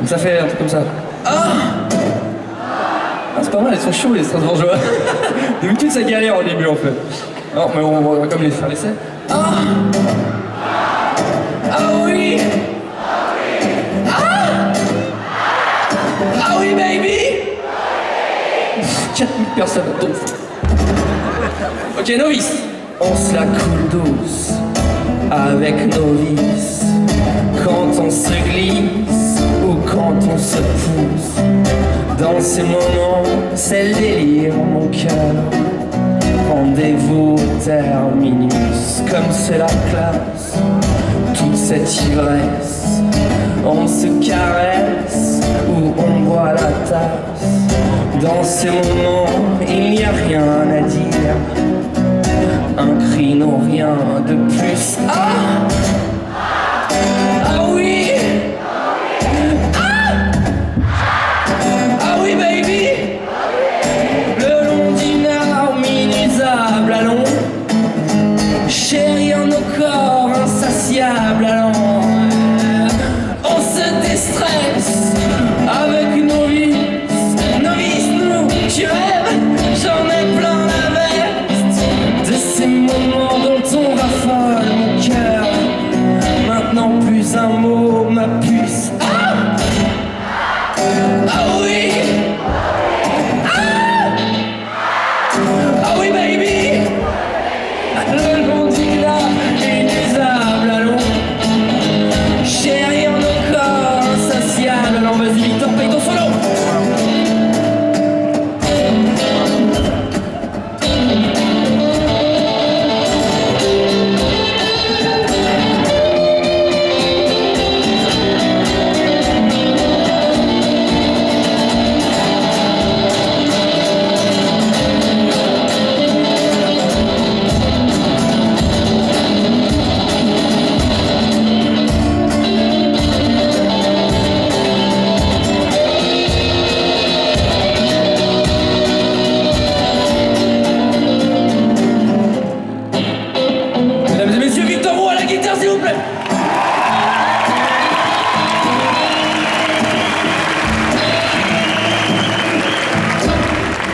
Donc ça fait un truc comme ça. Ah, c'est pas mal, ils sont chauds les Strasbourgeois. D'habitude ça galère au début en fait. Alors, mais on va comme les faire l'essai. Ah, oui. Ah oui baby. 4000 personnes, donc. Ok, novice. On se la coule douce avec nos vices. Quand on se glisse ou quand on se pousse. Dans ces moments, c'est le délire, mon cœur. Rendez-vous terminus, comme c'est la classe. Toute cette ivresse, on se caresse ou on boit la tasse. Dans ces moments, il n'y a rien à dire. Un cri, non, rien de plus. Ah, ah oui. Ah oui baby. Le long d'une harmonisable, allons. Chérir nos corps insatiables, allons. On se déstresse avec nos vies. Novice, nous, tu rêves, j'en ai plein la veste. De ces moments dont on raffole mon cœur. Maintenant plus un mot, ma puce. Ah, ah oui. Ah oui baby. Le long du lac inusable, allons. Chérir nos corps insatiables, allons, vas-y Victor, paye ton solo.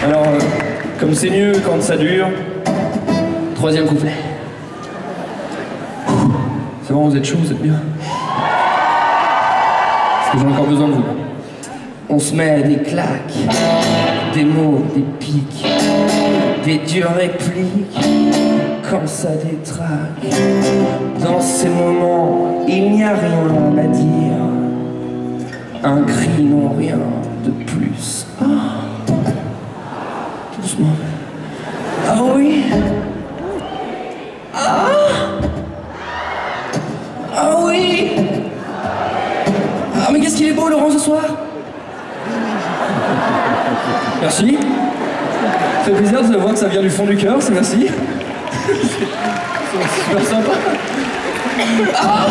Alors, comme c'est mieux quand ça dure, troisième couplet. C'est bon, vous êtes chaud, vous êtes bien. Parce que j'ai encore besoin de vous. On se met des claques, des mots, des pics, des dures répliques, quand ça détraque. Dans ces moments, il n'y a rien à dire. Un cri, non rien de plus. Ah. Doucement. Ah oui. Ah. Ah oui. Ah mais qu'est-ce qu'il est beau Laurent ce soir. Merci. Ça fait plaisir de voir que ça vient du fond du cœur, c'est merci. C'est super sympa. Ah.